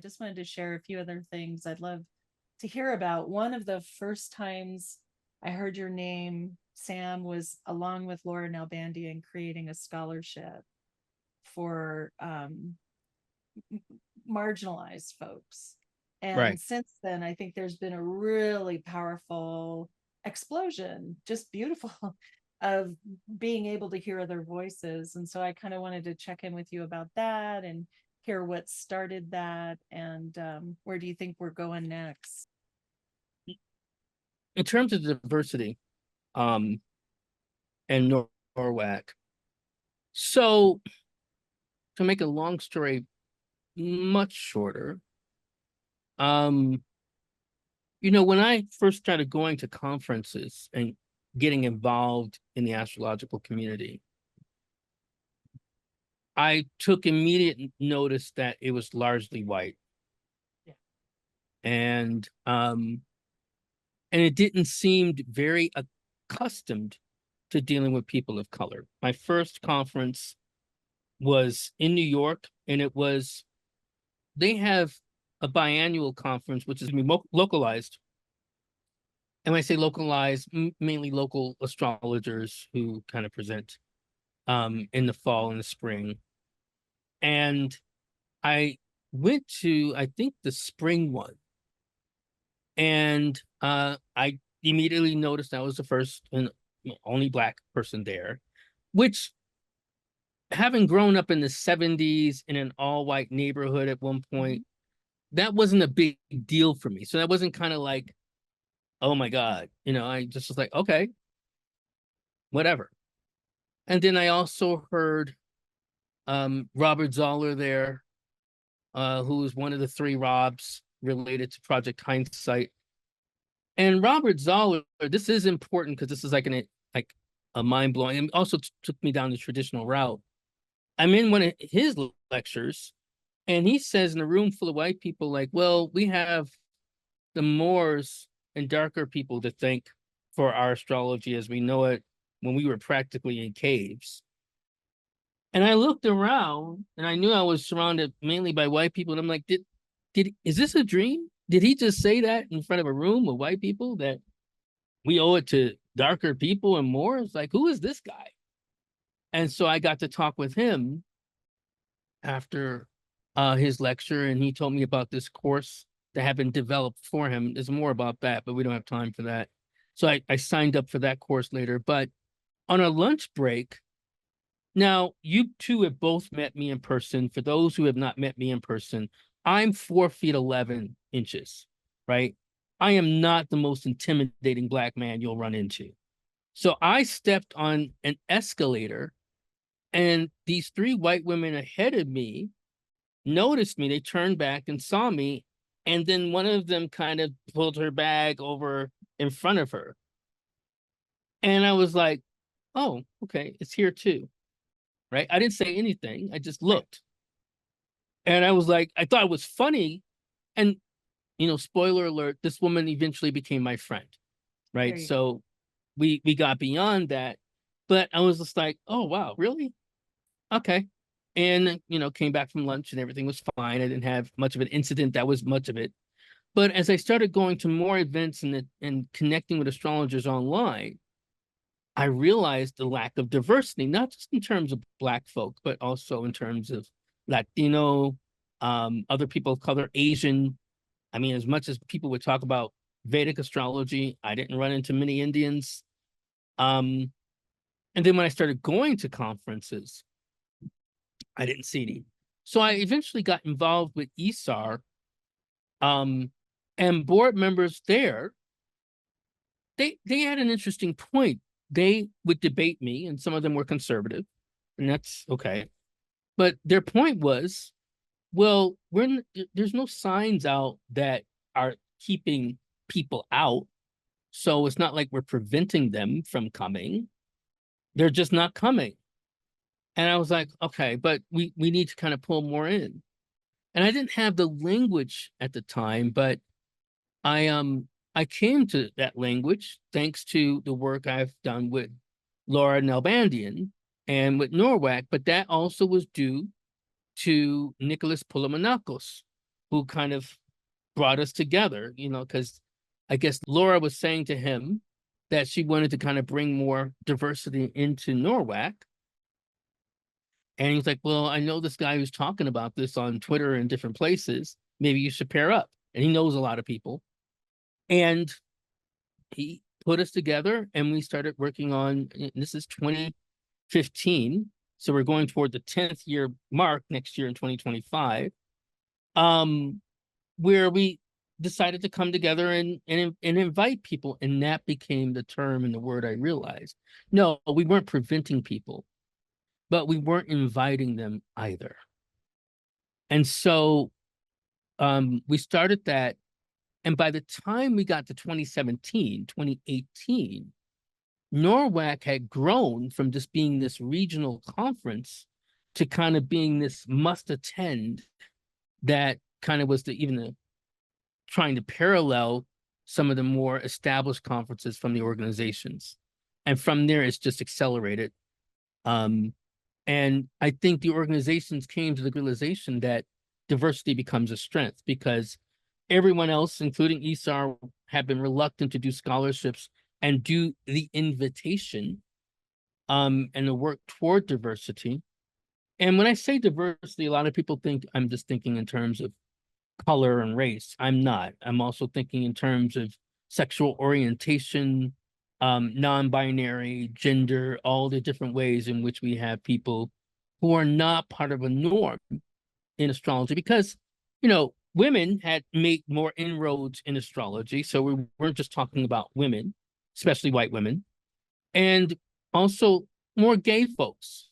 just wanted to share a few other things I'd love to hear about. One of the first times I heard your name, Sam, was along with Laura Nalbandian creating a scholarship for marginalized folks. And Right. since then, I think there's been a really powerful explosion, just beautiful, of being able to hear other voices. And so I kind of wanted to check in with you about that and hear what started that, and where do you think we're going next? In terms of diversity, um, and Norwalk. So to make a long story much shorter, um, when I first started going to conferences and getting involved in the astrological community, I took immediate notice that it was largely white. Yeah. And it didn't seem very accustomed to dealing with people of color. My first conference was in New York, and they have a biannual conference, which is localized. And when I say localized, mainly local astrologers who kind of present in the fall and the spring. And I went to, I think, the spring one. And I immediately noticed I was the first and only Black person there, which, having grown up in the 70s in an all-white neighborhood at one point, that wasn't a big deal for me. So that wasn't kind of like, oh my God, I just was like, okay, whatever. And then I also heard Robert Zoller there, who was one of the three Robs related to Project Hindsight. And Robert Zoller, this is important because this is like a mind blowing, and also took me down the traditional route. I'm in one of his lectures, and he says in a room full of white people, like, well, we have the Moors and darker people to thank for our astrology as we know it when we were practically in caves. And I looked around and I knew I was surrounded mainly by white people. And I'm like, is this a dream? Did he just say that in front of a room of white people that we owe it to darker people and Moors? Like, who is this guy? And so I got to talk with him after his lecture, and he told me about this course that had been developed for him. There's more about that, but we don't have time for that. So I signed up for that course later. But on a lunch break, now you two have both met me in person. For those who have not met me in person, I'm 4 feet 11 inches, right? I am not the most intimidating Black man you'll run into. So I stepped on an escalator, and these three white women ahead of me noticed me. They turned back and saw me. And then one of them kind of pulled her bag over in front of her. And I was like, oh, okay, it's here too. Right. I didn't say anything. I just looked. And I was like, I thought it was funny. And, spoiler alert, this woman eventually became my friend. Right. So we got beyond that. But I was just like, oh, wow, really? Okay. And, came back from lunch and everything was fine. I didn't have much of an incident. That was much of it. But as I started going to more events and connecting with astrologers online, I realized the lack of diversity, not just in terms of Black folk, but also in terms of Latino, other people of color, Asian. I mean, as much as people would talk about Vedic astrology, I didn't run into many Indians. And then when I started going to conferences, I didn't see any. So I eventually got involved with ESAR, and board members there, they had an interesting point. They would debate me, and some of them were conservative, and that's okay. But their point was, well, there's no signs out that are keeping people out. So it's not like we're preventing them from coming. They're just not coming. And I was like, okay, but we need to kind of pull more in. And I didn't have the language at the time, but I came to that language thanks to the work I've done with Laura Nalbandian and with Norwalk, but that also was due to Nicholas Poulimanakos, who kind of brought us together, because I guess Laura was saying to him that she wanted to kind of bring more diversity into Norwalk. And he's like, well, I know this guy who's talking about this on Twitter and different places. Maybe you should pair up. And he knows a lot of people. And he put us together and we started working on, this is 2015. So we're going toward the 10th year mark next year in 2025, where we decided to come together and invite people. And that became the term and the word I realized. No, we weren't preventing people, but we weren't inviting them either. And so we started that. And by the time we got to 2017, 2018, Norwalk had grown from just being this regional conference to kind of being this must attend that kind of was trying to parallel some of the more established conferences from the organizations. And from there, it's just accelerated. And I think the organizations came to the realization that diversity becomes a strength, because everyone else, including ESAR, have been reluctant to do scholarships and do the invitation and the work toward diversity. And when I say diversity, a lot of people think I'm just thinking in terms of color and race. I'm not. I'm also thinking in terms of sexual orientation, non-binary, gender, all the different ways in which we have people who are not part of a norm in astrology, because, women had made more inroads in astrology. So we weren't just talking about women, especially white women, and also more gay folks,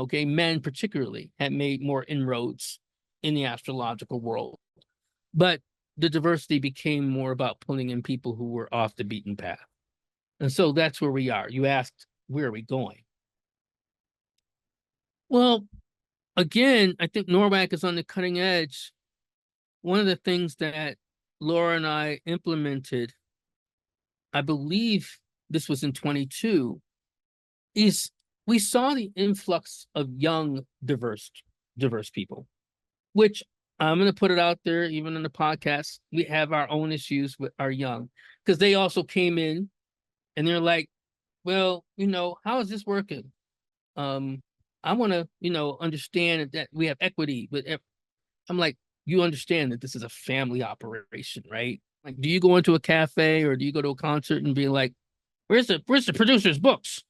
gay men particularly had made more inroads in the astrological world. But the diversity became more about pulling in people who were off the beaten path. And so that's where we are. You asked, where are we going? Well, again, I think Norwalk is on the cutting edge. One of the things that Laura and I implemented, I believe this was in 22, is we saw the influx of young, diverse people, which I'm going to put it out there, even in the podcast. We have our own issues with our young, because they also came in and they're like, well, how is this working? I want to, understand that we have equity. But I'm like, you understand that this is a family operation, right? Like, do you go into a cafe or do you go to a concert and be like, where's the producer's books?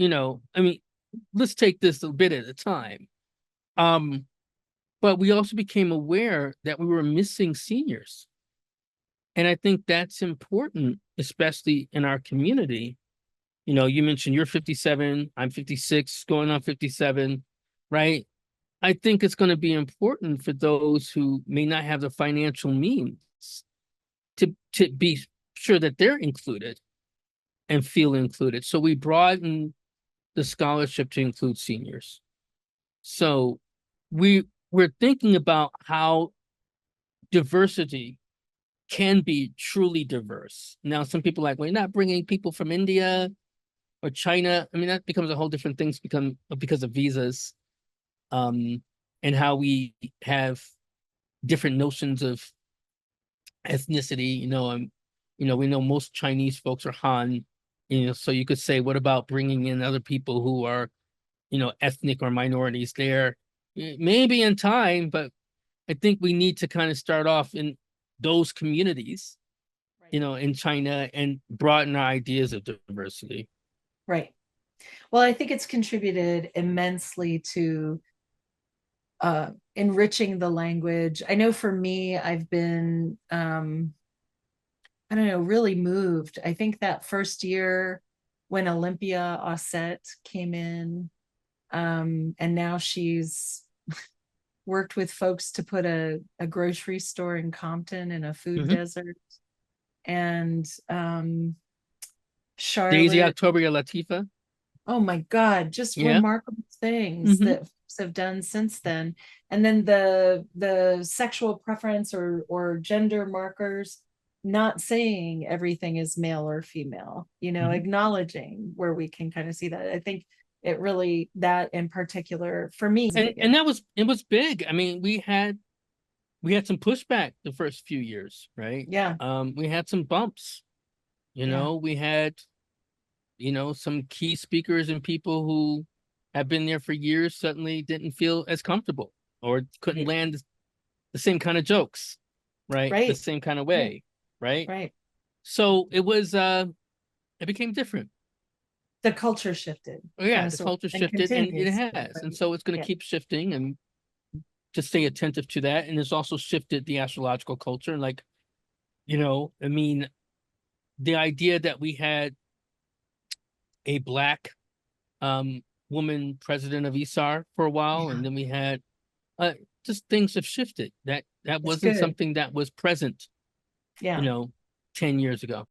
Let's take this a bit at a time. But we also became aware that we were missing seniors. And I think that's important, especially in our community. You mentioned you're 57, I'm 56, going on 57, right? I think it's going to be important for those who may not have the financial means to be sure that they're included and feel included. So we broaden the scholarship to include seniors. So we're thinking about how diversity can be truly diverse. Now, some people are like, well, you're not bringing people from India or China. That becomes a whole different thing because of visas, and how we have different notions of ethnicity. We know most Chinese folks are Han. So you could say, what about bringing in other people who are, ethnic or minorities there? Maybe in time, but I think we need to kind of start off in those communities, right, in China, and broaden our ideas of diversity. Right. Well, I think it's contributed immensely to enriching the language. I know for me, I've been, I don't know, really moved. I think that first year when Olympia Ossett came in, and now she's worked with folks to put a grocery store in Compton in a food desert. And Charlotte. Daisy Octobia Latifa. Oh my God, just remarkable things that folks have done since then. And then the sexual preference or gender markers, not saying everything is male or female, acknowledging where we can kind of see that. I think it really, that in particular for me, and it was big. We had we had some pushback the first few years, right? Yeah. We had some bumps, Yeah. we had, some key speakers and people who have been there for years suddenly didn't feel as comfortable or couldn't Yeah. land the same kind of jokes, right? The Right. same kind of Right. way, right? Right. So it became different. The culture shifted, Oh, kind yeah, of the sort culture and shifted and it continues. has. And Right. so it's going to Yeah. keep shifting and just stay attentive to that. And it's also shifted the astrological culture. Like, I mean, the idea that we had a black woman president of ESAR for a while, Yeah. and then we had uh just things have shifted. That It's wasn't good. something that was present, Yeah. you know, 10 years ago.